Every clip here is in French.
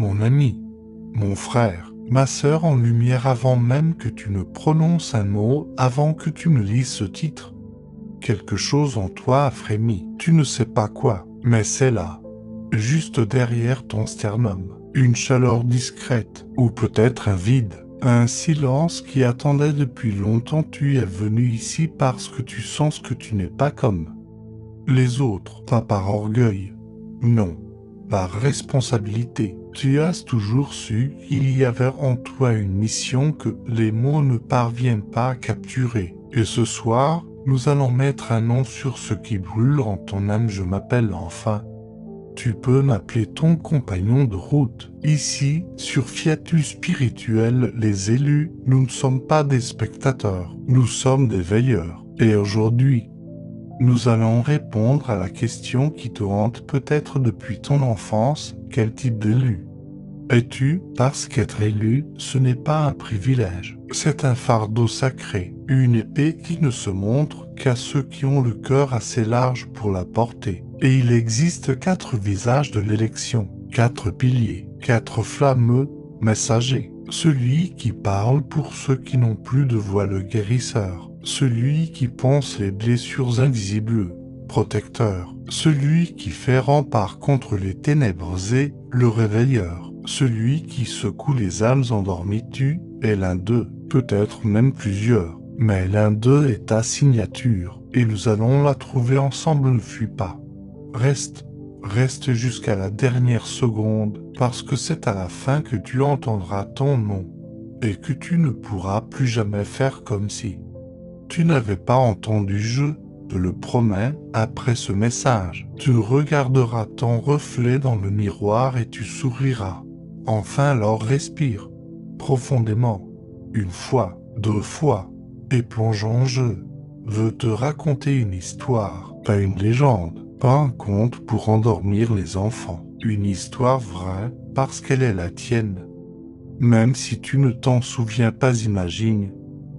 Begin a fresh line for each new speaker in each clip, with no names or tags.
mon ami, mon frère, ma sœur en lumière avant même que tu ne prononces un mot, avant que tu ne lises ce titre. Quelque chose en toi a frémi, tu ne sais pas quoi, mais c'est là, juste derrière ton sternum, une chaleur discrète, ou peut-être un vide, un silence qui attendait depuis longtemps. Tu es venu ici parce que tu sens que tu n'es pas comme les autres, pas par orgueil, non, par responsabilité. Tu as toujours su qu'il y avait en toi une mission que les mots ne parviennent pas à capturer. Et ce soir, nous allons mettre un nom sur ce qui brûle en ton âme. Je m'appelle enfin. Tu peux m'appeler ton compagnon de route. Ici, sur Fiatus Spirituel, les élus, nous ne sommes pas des spectateurs, nous sommes des veilleurs. Et aujourd'hui, nous allons répondre à la question qui te hante peut-être depuis ton enfance: quel type d'élu es-tu? Parce qu'être élu, ce n'est pas un privilège, c'est un fardeau sacré, une épée qui ne se montre qu'à ceux qui ont le cœur assez large pour la porter. Et il existe 4 visages de l'élection, 4 piliers, 4 flammeux messagers. Celui qui parle pour ceux qui n'ont plus de voix, le guérisseur. Celui qui pense les blessures invisibles, protecteur. Celui qui fait rempart contre les ténèbres et le réveilleur. Celui qui secoue les âmes endormies. Tu es l'un d'eux, peut-être même plusieurs. Mais l'un d'eux est ta signature, et nous allons la trouver ensemble. Ne fuis pas. Reste jusqu'à la dernière seconde, parce que c'est à la fin que tu entendras ton nom, et que tu ne pourras plus jamais faire comme si tu n'avais pas entendu. Je te le promets, après ce message, tu regarderas ton reflet dans le miroir et tu souriras. Enfin, alors respire profondément, une fois, 2 fois, et plonge en jeu. Veux te raconter une histoire, pas une légende, pas un conte pour endormir les enfants. Une histoire vraie, parce qu'elle est la tienne. Même si tu ne t'en souviens pas, imagine.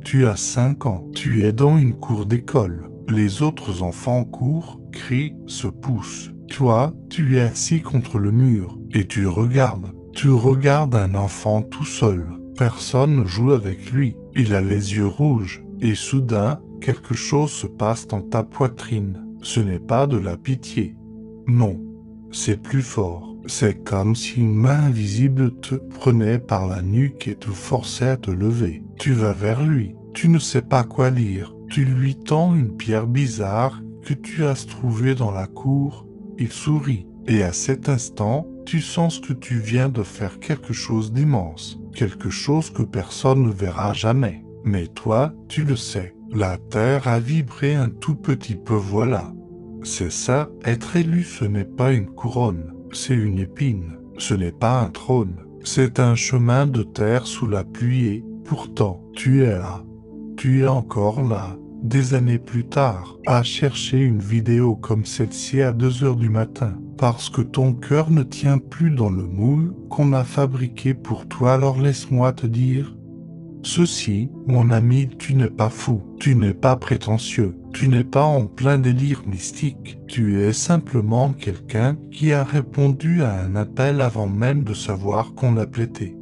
Tu as 5 ans, tu es dans une cour d'école. Les autres enfants courent, crient, se poussent. Toi, tu es assis contre le mur, et tu regardes un enfant tout seul. Personne ne joue avec lui. Il a les yeux rouges, et soudain, quelque chose se passe dans ta poitrine. Ce n'est pas de la pitié. Non, c'est plus fort. C'est comme si une main invisible te prenait par la nuque et te forçait à te lever. Tu vas vers lui. Tu ne sais pas quoi lire. Tu lui tends une pierre bizarre que tu as trouvée dans la cour. Il sourit. Et à cet instant, tu sens que tu viens de faire quelque chose d'immense. Quelque chose que personne ne verra jamais. Mais toi, tu le sais. La terre a vibré un tout petit peu, voilà. C'est ça, être élu, ce n'est pas une couronne, c'est une épine. Ce n'est pas un trône, c'est un chemin de terre sous la pluie et, pourtant, tu es là. Tu es encore là, des années plus tard, à chercher une vidéo comme celle-ci à 2 heures du matin, parce que ton cœur ne tient plus dans le moule qu'on a fabriqué pour toi. Alors laisse-moi te dire ceci, mon ami: tu n'es pas fou, tu n'es pas prétentieux, tu n'es pas en plein délire mystique, tu es simplement quelqu'un qui a répondu à un appel avant même de savoir qu'on l'appelait.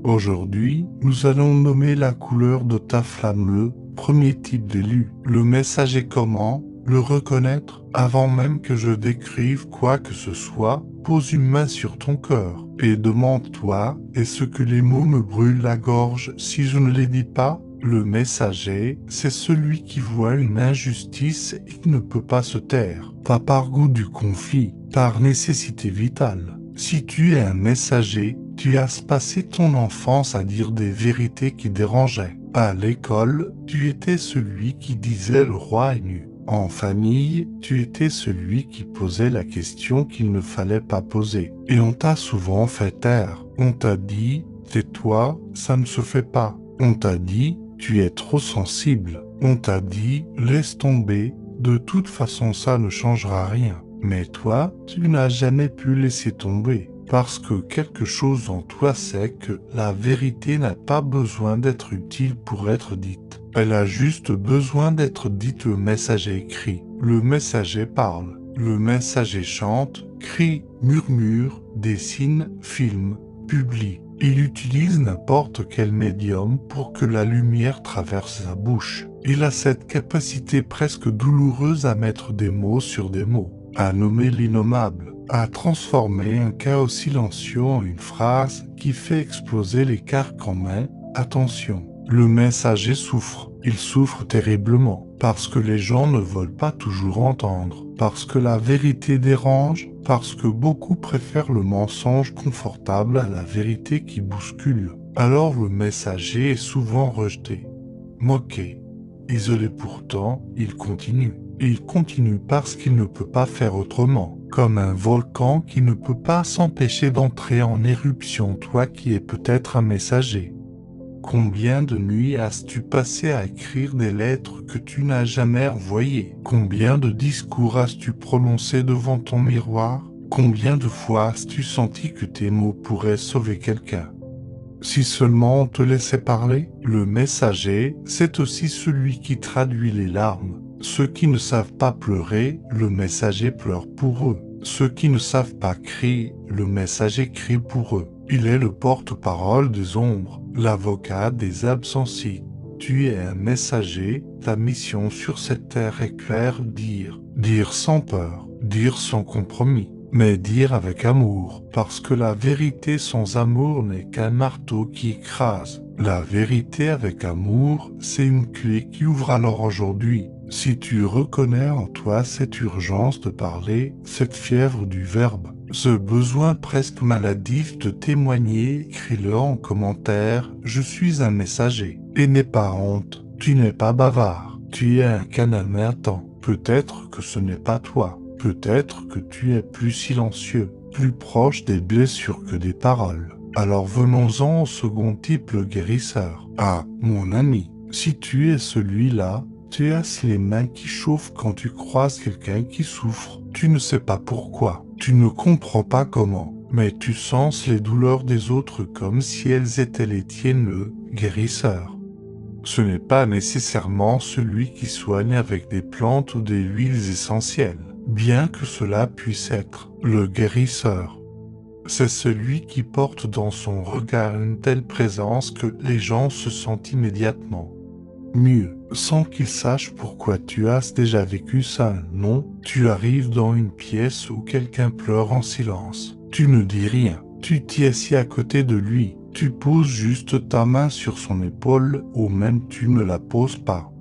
Aujourd'hui, nous allons nommer la couleur de ta flamme, le premier type d'élu. Le message est comment le reconnaître? Avant même que je décrive quoi que ce soit, pose une main sur ton cœur et demande-toi: est-ce que les mots me brûlent la gorge si je ne les dis pas? Le messager, c'est celui qui voit une injustice et qui ne peut pas se taire, pas par goût du conflit, par nécessité vitale. Si tu es un messager, tu as passé ton enfance à dire des vérités qui dérangeaient. À l'école, tu étais celui qui disait le roi est nu. En famille, tu étais celui qui posait la question qu'il ne fallait pas poser. Et on t'a souvent fait taire. On t'a dit: tais-toi, ça ne se fait pas. On t'a dit: tu es trop sensible. On t'a dit: laisse tomber, de toute façon ça ne changera rien. Mais toi, tu n'as jamais pu laisser tomber. Parce que quelque chose en toi sait que la vérité n'a pas besoin d'être utile pour être dite. Elle a juste besoin d'être dite. Le messager écrit, le messager parle, le messager chante, crie, murmure, dessine, filme. publie. Il utilise n'importe quel médium pour que la lumière traverse sa bouche. Il a cette capacité presque douloureuse à mettre des mots sur des mots, à nommer l'innommable, à transformer un chaos silencieux en une phrase qui fait exploser les carcans. Mais attention, le messager souffre. Il souffre terriblement, parce que les gens ne veulent pas toujours entendre, parce que la vérité dérange, parce que beaucoup préfèrent le mensonge confortable à la vérité qui bouscule. Alors le messager est souvent rejeté, moqué, isolé. Pourtant, il continue. Il continue parce qu'il ne peut pas faire autrement, comme un volcan qui ne peut pas s'empêcher d'entrer en éruption. Toi qui es peut-être un messager. Combien de nuits as-tu passé à écrire des lettres que tu n'as jamais envoyées? Combien de discours as-tu prononcés devant ton miroir? Combien de fois as-tu senti que tes mots pourraient sauver quelqu'un? Si seulement on te laissait parler. Le messager, c'est aussi celui qui traduit les larmes. Ceux qui ne savent pas pleurer, le messager pleure pour eux. Ceux qui ne savent pas crier, le messager crie pour eux. Il est le porte-parole des ombres, l'avocat des absentis. Tu es un messager, ta mission sur cette terre est claire, dire sans peur, dire sans compromis, mais dire avec amour, parce que la vérité sans amour n'est qu'un marteau qui écrase. La vérité avec amour, c'est une clé qui ouvre. Alors aujourd'hui, si tu reconnais en toi cette urgence de parler, cette fièvre du verbe, ce besoin presque maladif de témoigner, écris-le en commentaire. Je suis un messager. Et n'aie pas honte, tu n'es pas bavard, tu es un canal. Mais attends, peut-être que ce n'est pas toi, peut-être que tu es plus silencieux, plus proche des blessures que des paroles. Alors venons-en au second type, le guérisseur. Ah, mon ami, si tu es celui-là, tu as les mains qui chauffent quand tu croises quelqu'un qui souffre. Tu ne sais pas pourquoi, tu ne comprends pas comment, mais tu sens les douleurs des autres comme si elles étaient les tiennes. Le guérisseur, ce n'est pas nécessairement celui qui soigne avec des plantes ou des huiles essentielles, bien que cela puisse être. Le guérisseur, c'est celui qui porte dans son regard une telle présence que les gens se sentent immédiatement mieux, sans qu'ils sachent pourquoi. Tu as déjà vécu ça, non? Tu arrives dans une pièce où quelqu'un pleure en silence. Tu ne dis rien. Tu t'y assis à côté de lui. Tu poses juste ta main sur son épaule, ou même tu ne la poses pas.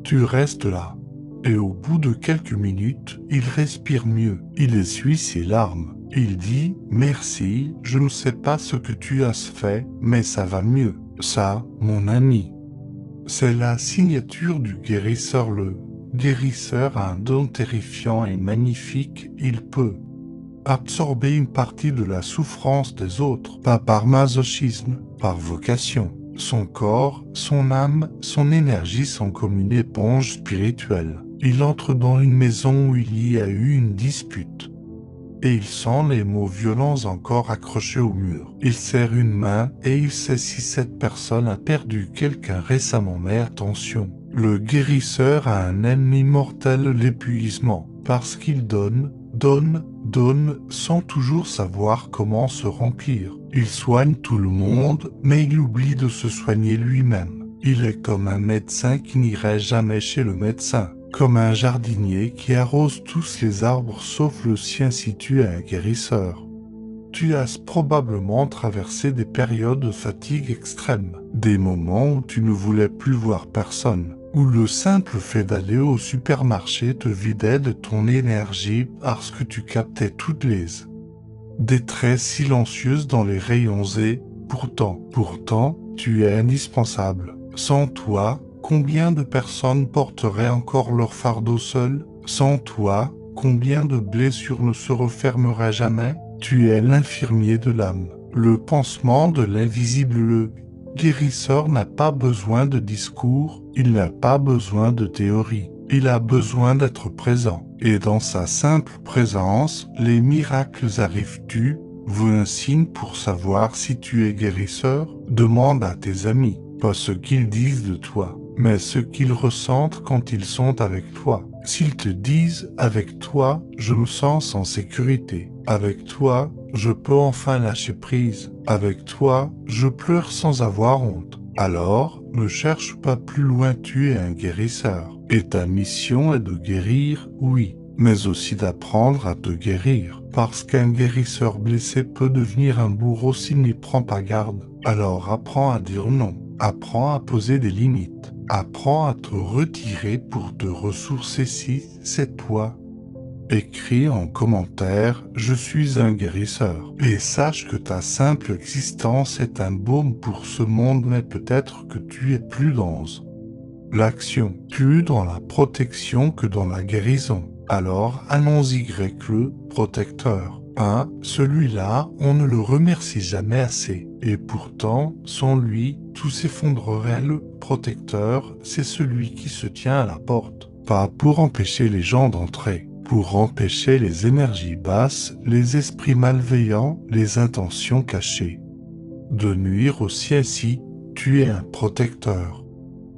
Tu restes là. Et au bout de quelques minutes, il respire mieux. Il essuie ses larmes. Il dit « Merci, je ne sais pas ce que tu as fait, mais ça va mieux. » Ça, mon ami, c'est la signature du guérisseur. Le guérisseur a un don terrifiant et magnifique. Il peut absorber une partie de la souffrance des autres, pas par masochisme, par vocation. Son corps, son âme, son énergie sont comme une éponge spirituelle. Il entre dans une maison où il y a eu une dispute, et il sent les mots violents encore accrochés au mur. Il serre une main et il sait si cette personne a perdu quelqu'un récemment. Mais attention, le guérisseur a un ennemi mortel, l'épuisement, parce qu'il donne sans toujours savoir comment se remplir. Il soigne tout le monde, mais il oublie de se soigner lui-même. Il est comme un médecin qui n'irait jamais chez le médecin. Comme un jardinier qui arrose tous les arbres sauf le sien. Si tu es un guérisseur, tu as probablement traversé des périodes de fatigue extrême, des moments où tu ne voulais plus voir personne, où le simple fait d'aller au supermarché te vidait de ton énergie parce que tu captais toutes les détresses silencieuses dans les rayons. Et pourtant, tu es indispensable. Sans toi, combien de personnes porteraient encore leur fardeau seules? Sans toi, combien de blessures ne se refermeraient jamais? Tu es l'infirmier de l'âme, le pansement de l'invisible. Le guérisseur n'a pas besoin de discours, il n'a pas besoin de théorie. Il a besoin d'être présent. Et dans sa simple présence, les miracles arrivent. Tu veux un signe pour savoir si tu es guérisseur? Demande à tes amis, pas ce qu'ils disent de toi, mais ce qu'ils ressentent quand ils sont avec toi. S'ils te disent « avec toi, je me sens en sécurité »,« avec toi, je peux enfin lâcher prise. Avec toi, je pleure sans avoir honte. Alors, ne cherche pas plus loin, tu es un guérisseur. Et ta mission est de guérir, oui, mais aussi d'apprendre à te guérir. Parce qu'un guérisseur blessé peut devenir un bourreau s'il n'y prend pas garde. Alors apprends à dire non. Apprends à poser des limites. Apprends à te retirer pour te ressourcer si c'est toi. Écris en commentaire « Je suis un guérisseur » et sache que ta simple existence est un baume pour ce monde, mais peut-être que tu es plus dans l'action, plus dans la protection que dans la guérison. Alors allons-y, le protecteur. Celui-là, on ne le remercie jamais assez. Et pourtant, sans lui, tout s'effondrerait. Le protecteur, c'est celui qui se tient à la porte. Pas pour empêcher les gens d'entrer, pour empêcher les énergies basses, les esprits malveillants, les intentions cachées. De nuire aussi ainsi, tu es un protecteur.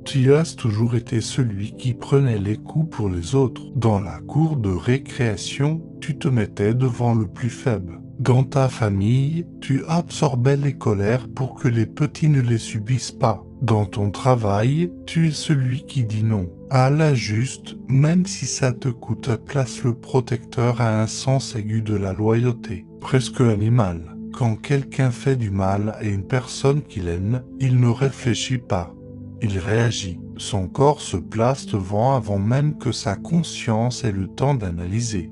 Tu as toujours été celui qui prenait les coups pour les autres. Dans la cour de récréation, tu te mettais devant le plus faible. Dans ta famille, tu absorbais les colères pour que les petits ne les subissent pas. Dans ton travail, tu es celui qui dit non à l'injuste, même si ça te coûte. Place le protecteur à un sens aigu de la loyauté, presque animal. Quand quelqu'un fait du mal à une personne qu'il aime, il ne réfléchit pas. Il réagit. Son corps se place devant avant même que sa conscience ait le temps d'analyser.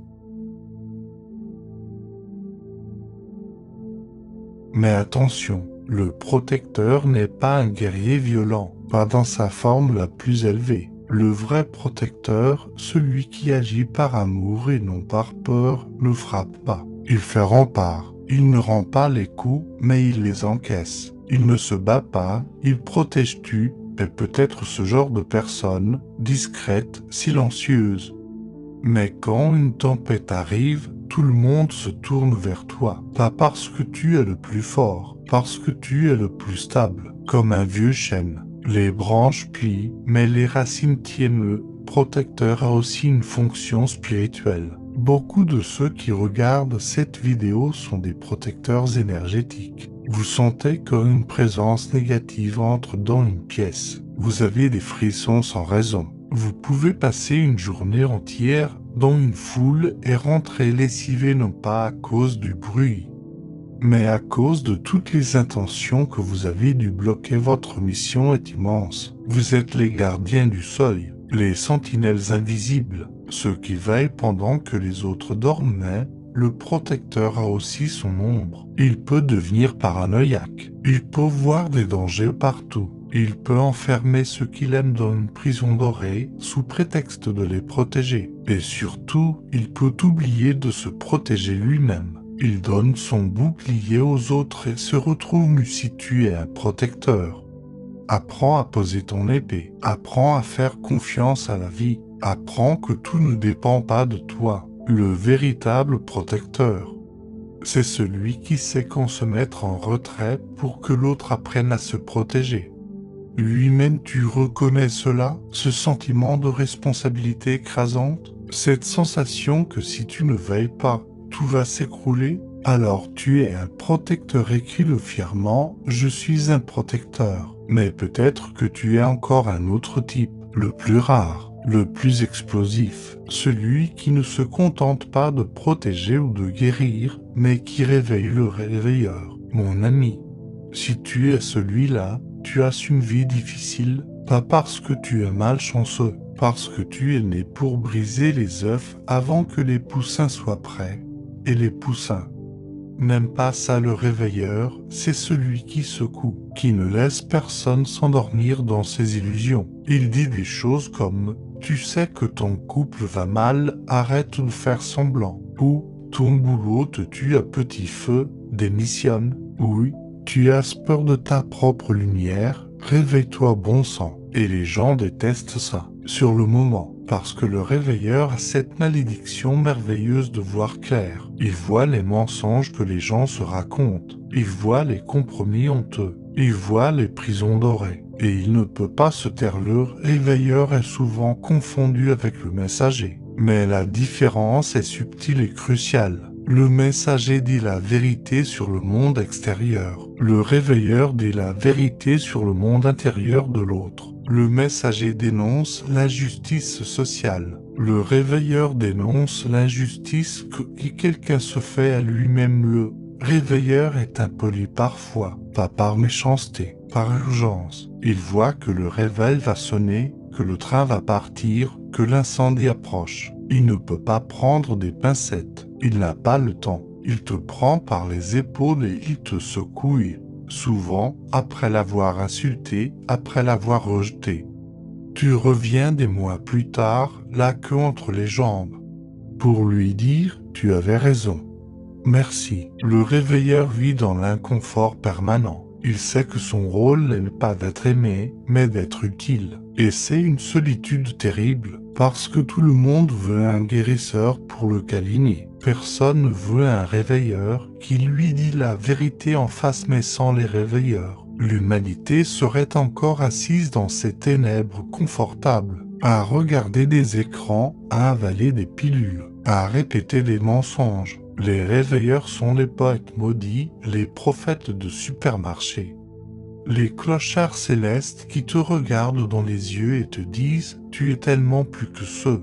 Mais attention, le protecteur n'est pas un guerrier violent, pas dans sa forme la plus élevée. Le vrai protecteur, celui qui agit par amour et non par peur, ne frappe pas. Il fait rempart. Il ne rend pas les coups, mais il les encaisse. Il ne se bat pas, il protège-tu, est peut-être ce genre de personne, discrète, silencieuse. Mais quand une tempête arrive, tout le monde se tourne vers toi. Pas parce que tu es le plus fort, parce que tu es le plus stable, comme un vieux chêne. Les branches plient, mais les racines tiennent. Le protecteur a aussi une fonction spirituelle. Beaucoup de ceux qui regardent cette vidéo sont des protecteurs énergétiques. Vous sentez qu'une présence négative entre dans une pièce. Vous avez des frissons sans raison. Vous pouvez passer une journée entière dans une foule et rentrer lessivé non pas à cause du bruit, mais à cause de toutes les intentions que vous avez dû bloquer. Votre mission est immense. Vous êtes les gardiens du seuil, les sentinelles invisibles, ceux qui veillent pendant que les autres dorment. Mais le protecteur a aussi son ombre. Il peut devenir paranoïaque. Il peut voir des dangers partout. Il peut enfermer ceux qu'il aime dans une prison dorée sous prétexte de les protéger. Et surtout, il peut oublier de se protéger lui-même. Il donne son bouclier aux autres et se retrouve nu si tu es un protecteur. Apprends à poser ton épée. Apprends à faire confiance à la vie. Apprends que tout ne dépend pas de toi. Le véritable protecteur, c'est celui qui sait quand se mettre en retrait pour que l'autre apprenne à se protéger. Lui-même, tu reconnais cela, ce sentiment de responsabilité écrasante, cette sensation que si tu ne veilles pas, tout va s'écrouler. Alors tu es un protecteur. Écris-le fièrement, je suis un protecteur. Mais peut-être que tu es encore un autre type, le plus rare, le plus explosif, celui qui ne se contente pas de protéger ou de guérir, mais qui réveille le réveilleur. Mon ami, si tu es celui-là, tu as une vie difficile, pas parce que tu es malchanceux, parce que tu es né pour briser les œufs avant que les poussins soient prêts. Et les poussins n'aiment pas ça. Le réveilleur, c'est celui qui secoue, qui ne laisse personne s'endormir dans ses illusions. Il dit des choses comme « Tu sais que ton couple va mal, arrête de faire semblant » ou « Ton boulot te tue à petit feu, démissionne » ou « Tu as peur de ta propre lumière, réveille-toi bon sang ». Et les gens détestent ça, sur le moment, parce que le réveilleur a cette malédiction merveilleuse de voir clair. Il voit les mensonges que les gens se racontent. Il voit les compromis honteux. Il voit les prisons dorées. Et il ne peut pas se taire. Le réveilleur est souvent confondu avec le messager. Mais la différence est subtile et cruciale. Le messager dit la vérité sur le monde extérieur. Le réveilleur dit la vérité sur le monde intérieur de l'autre. Le messager dénonce l'injustice sociale. Le réveilleur dénonce l'injustice que quelqu'un se fait à lui-même. Le réveilleur est impoli parfois, pas par méchanceté, par urgence. Il voit que le réveil va sonner, que le train va partir, que l'incendie approche. Il ne peut pas prendre des pincettes. Il n'a pas le temps. Il te prend par les épaules et il te secoue, souvent après l'avoir insulté, après l'avoir rejeté. Tu reviens des mois plus tard, la queue entre les jambes, pour lui dire « tu avais raison ». Merci. Le réveilleur vit dans l'inconfort permanent. Il sait que son rôle n'est pas d'être aimé, mais d'être utile. Et c'est une solitude terrible, parce que tout le monde veut un guérisseur pour le câliner. Personne ne veut un réveilleur qui lui dit la vérité en face, mais sans les réveilleurs. L'humanité serait encore assise dans ces ténèbres confortables, à regarder des écrans, à avaler des pilules, à répéter des mensonges. Les réveilleurs sont les poètes maudits, les prophètes de supermarché. Les clochards célestes qui te regardent dans les yeux et te disent « tu es tellement plus que ce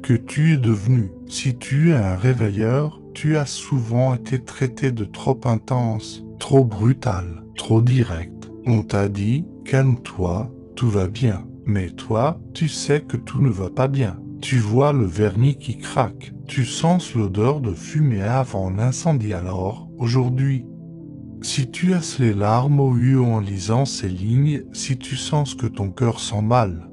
que tu es devenu ». Si tu es un réveilleur, tu as souvent été traité de trop intense, trop brutal, trop direct. On t'a dit « calme-toi, tout va bien ». Mais toi, tu sais que tout ne va pas bien. Tu vois le vernis qui craque. Tu sens l'odeur de fumée avant l'incendie. Alors, aujourd'hui, si tu as les larmes aux yeux en lisant ces lignes, si tu sens que ton cœur sent mal,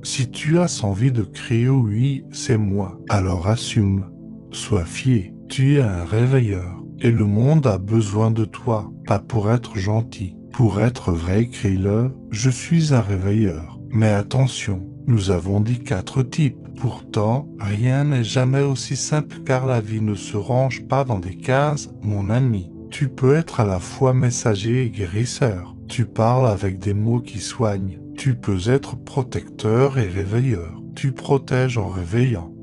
si tu as envie de crier oui, c'est moi, alors assume. Sois fier, tu es un réveilleur. Et le monde a besoin de toi, pas pour être gentil. Pour être vrai, crie-le, je suis un réveilleur. Mais attention, nous avons dit 4 types. Pourtant, rien n'est jamais aussi simple car la vie ne se range pas dans des cases, mon ami. Tu peux être à la fois messager et guérisseur. Tu parles avec des mots qui soignent. Tu peux être protecteur et réveilleur. Tu protèges en réveillant.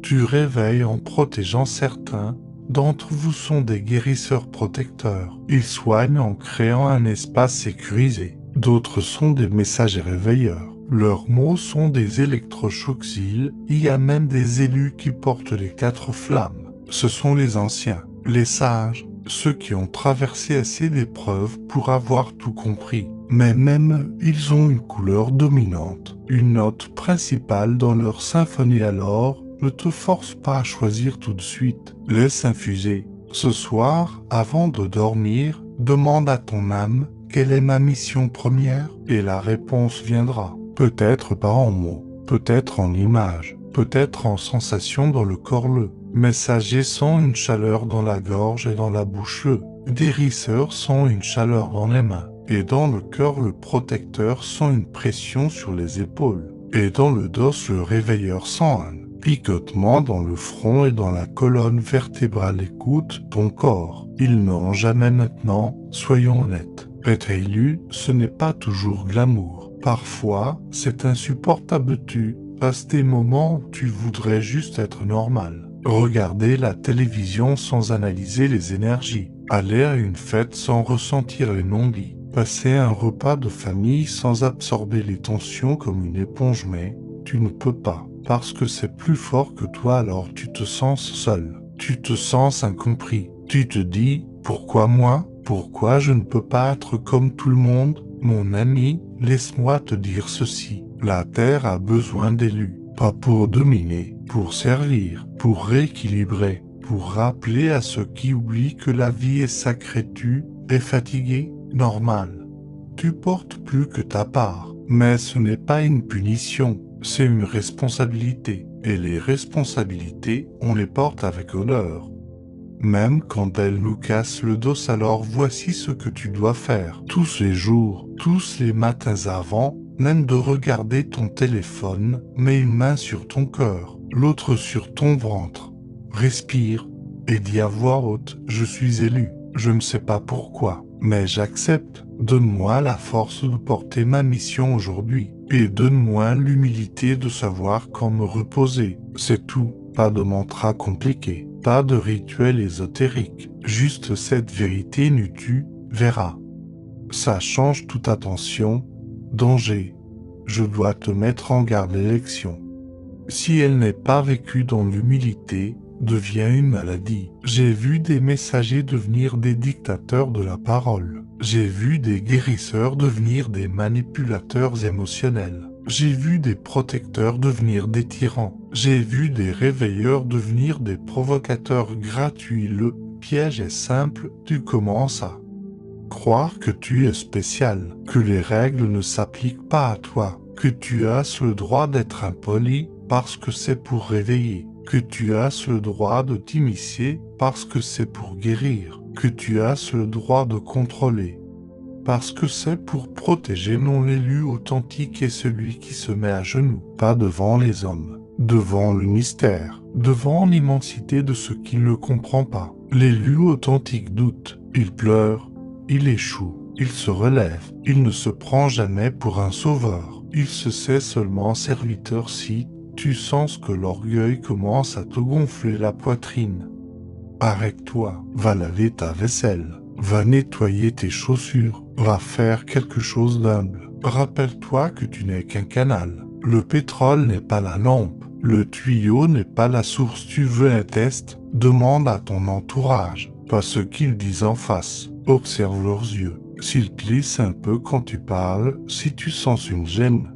Tu réveilles en protégeant. Certains d'entre vous sont des guérisseurs protecteurs. Ils soignent en créant un espace sécurisé. D'autres sont des messagers réveilleurs. Leurs mots sont des électrochocs. Il y a même des élus qui portent les 4 flammes. Ce sont les anciens, les sages, ceux qui ont traversé assez d'épreuves pour avoir tout compris. Mais même, ils ont une couleur dominante, une note principale dans leur symphonie. Alors, ne te force pas à choisir tout de suite. Laisse infuser. Ce soir, avant de dormir, demande à ton âme quelle est ma mission première et la réponse viendra. Peut-être pas en mots, peut-être en images, peut-être en sensations dans le corps. Le messager sent une chaleur dans la gorge et dans la bouche. Le guérisseur sent une chaleur dans les mains. Et dans le cœur, le protecteur sent une pression sur les épaules. Et dans le dos, le réveilleur sent un picotement dans le front et dans la colonne vertébrale. Écoute ton corps. Il ne rend jamais maintenant, soyons honnêtes. Être élu, ce n'est pas toujours glamour. Parfois, c'est insupportable. Tu passes des moments où tu voudrais juste être normal. Regarder la télévision sans analyser les énergies. Aller à une fête sans ressentir les non-dits. Passer un repas de famille sans absorber les tensions comme une éponge. Mais tu ne peux pas, parce que c'est plus fort que toi. Alors tu te sens seul. Tu te sens incompris. Tu te dis, pourquoi moi? Pourquoi je ne peux pas être comme tout le monde? Mon ami, laisse-moi te dire ceci. La Terre a besoin d'élus. Pas pour dominer, pour servir, pour rééquilibrer, pour rappeler à ceux qui oublient que la vie est sacrée. Tu es fatigué? Normal. Tu portes plus que ta part. Mais ce n'est pas une punition, c'est une responsabilité. Et les responsabilités, on les porte avec honneur. Même quand elles nous cassent le dos. Alors voici ce que tu dois faire. Tous les jours, tous les matins avant, même de regarder ton téléphone, mets une main sur ton cœur, l'autre sur ton ventre. Respire et dis à voix haute, je suis élu. Je ne sais pas pourquoi, mais j'accepte. Donne-moi la force de porter ma mission aujourd'hui. Et donne-moi l'humilité de savoir quand me reposer. C'est tout, pas de mantra compliqué. Pas de rituel ésotérique, juste cette vérité nue, tu verras. Ça change toute attention. Danger. Je dois te mettre en garde, l'élection. Si elle n'est pas vécue dans l'humilité, devient une maladie. J'ai vu des messagers devenir des dictateurs de la parole. J'ai vu des guérisseurs devenir des manipulateurs émotionnels. J'ai vu des protecteurs devenir des tyrans. J'ai vu des réveilleurs devenir des provocateurs gratuits. Le piège est simple, tu commences à croire que tu es spécial, que les règles ne s'appliquent pas à toi, que tu as le droit d'être impoli parce que c'est pour réveiller, que tu as le droit de t'immiscer parce que c'est pour guérir, que tu as le droit de contrôler parce que c'est pour protéger. Non, l'élu authentique est celui qui se met à genoux, pas devant les hommes, devant le mystère, devant l'immensité de ce qu'il ne comprend pas. L'élu authentique doute, il pleure, il échoue, il se relève, il ne se prend jamais pour un sauveur, il se sait seulement serviteur. Si tu sens que l'orgueil commence à te gonfler la poitrine, arrête-toi, va laver ta vaisselle. Va nettoyer tes chaussures, va faire quelque chose d'humble. Rappelle-toi que tu n'es qu'un canal. Le pétrole n'est pas la lampe. Le tuyau n'est pas la source. Tu veux un test? Demande à ton entourage, pas ce qu'ils disent en face. Observe leurs yeux. S'ils glissent un peu quand tu parles, si tu sens une gêne,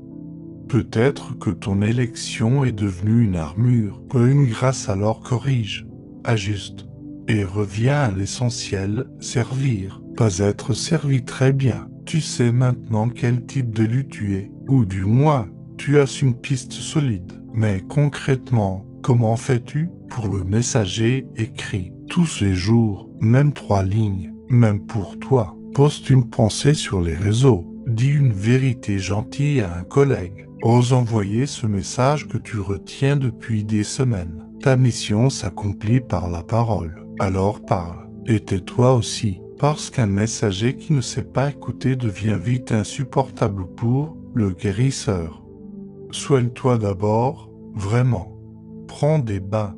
peut-être que ton élection est devenue une armure. Une grâce, alors corrige, ajuste. Et reviens à l'essentiel, servir, pas être servi. Très bien, tu sais maintenant quel type d'élu tu es, ou du moins, tu as une piste solide. Mais concrètement, comment fais-tu? Pour le messager, écris tous les jours, même 3 lignes, même pour toi. Poste une pensée sur les réseaux, dis une vérité gentille à un collègue. Ose envoyer ce message que tu retiens depuis des semaines. Ta mission s'accomplit par la parole. Alors parle, et tais-toi aussi, parce qu'un messager qui ne sait pas écouter devient vite insupportable pour le guérisseur. Soigne-toi d'abord, vraiment. Prends des bains,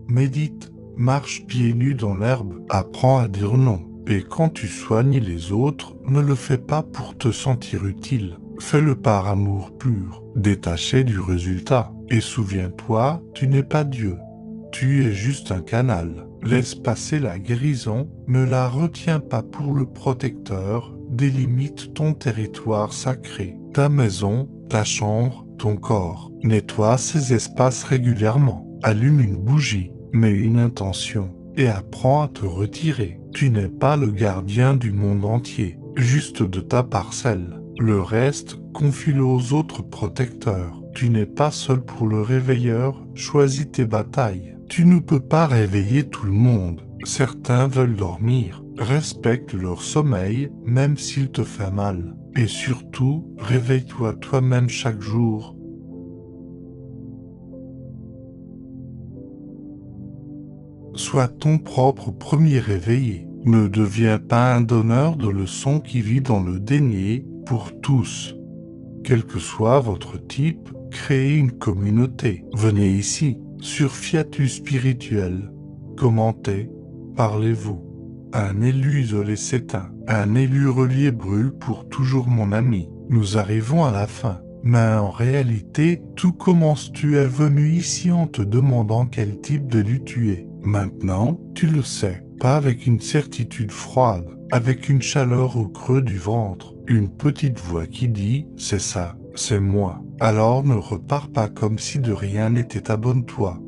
médite, marche pieds nus dans l'herbe, apprends à dire non. Et quand tu soignes les autres, ne le fais pas pour te sentir utile. Fais-le par amour pur, détaché du résultat. Et souviens-toi, tu n'es pas Dieu. Tu es juste un canal. Laisse passer la guérison, ne la retiens pas pour le protecteur. Délimite ton territoire sacré, ta maison, ta chambre, ton corps. Nettoie ces espaces régulièrement. Allume une bougie, mets une intention et apprends à te retirer. Tu n'es pas le gardien du monde entier, juste de ta parcelle. Le reste, confie-le aux autres protecteurs. Tu n'es pas seul pour le réveilleur, choisis tes batailles. Tu ne peux pas réveiller tout le monde. Certains veulent dormir. Respecte leur sommeil, même s'il te fait mal. Et surtout, réveille-toi toi-même chaque jour. Sois ton propre premier réveillé. Ne deviens pas un donneur de leçons qui vit dans le déni. Pour tous, quel que soit votre type, créez une communauté. Venez ici, sur Fiatus Spirituel. Commentez, parlez-vous. Un élu isolé s'éteint. Un élu relié brûle pour toujours, mon ami. Nous arrivons à la fin. Mais en réalité, tout commence. Tu es venu ici en te demandant quel type d'élu tu es. Maintenant, tu le sais. Pas avec une certitude froide, avec une chaleur au creux du ventre. Une petite voix qui dit « c'est ça, c'est moi ». Alors ne repars pas comme si de rien n'était. Abonne-toi.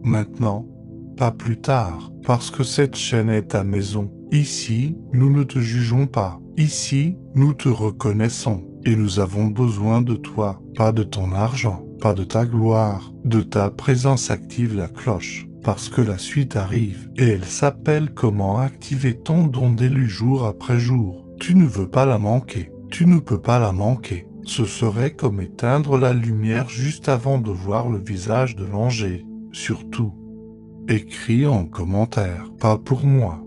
Maintenant, pas plus tard, parce que cette chaîne est ta maison. Ici, nous ne te jugeons pas. Ici, nous te reconnaissons. Et nous avons besoin de toi, pas de ton argent, pas de ta gloire, de ta présence. Active la cloche, parce que la suite arrive, et elle s'appelle comment activer ton don d'élu jour après jour. Tu ne veux pas la manquer, tu ne peux pas la manquer. Ce serait comme éteindre la lumière juste avant de voir le visage de l'ange. Surtout, écris en commentaire, pas pour moi,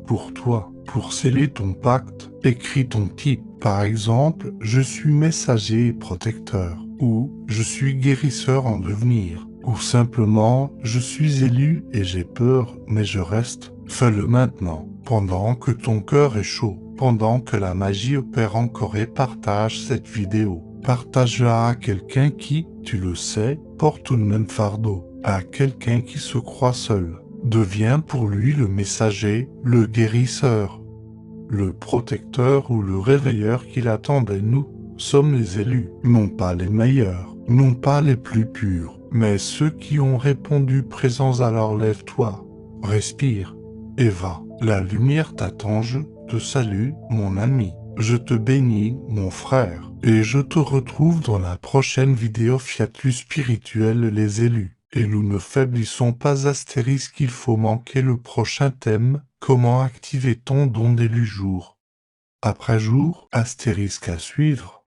pour toi. Pour sceller ton pacte, écris ton type. Par exemple, je suis messager et protecteur, ou je suis guérisseur en devenir. Ou simplement, je suis élu et j'ai peur, mais je reste. Fais-le maintenant, pendant que ton cœur est chaud, pendant que la magie opère encore et partage cette vidéo. Partage-la à quelqu'un qui, tu le sais, porte le même fardeau, à quelqu'un qui se croit seul. Deviens pour lui le messager, le guérisseur, le protecteur ou le réveilleur qu'il attend de nous. Sommes les élus, non pas les meilleurs, non pas les plus purs, mais ceux qui ont répondu présents. Alors lève-toi, respire et va. La lumière t'attend. Je te salue, mon ami. Je te bénis, mon frère, et je te retrouve dans la prochaine vidéo Fiatus spirituel les élus. Et nous ne faiblissons pas astérisque, il faut manquer le prochain thème, comment activer ton don d'élu jour après jour, astérisque à suivre.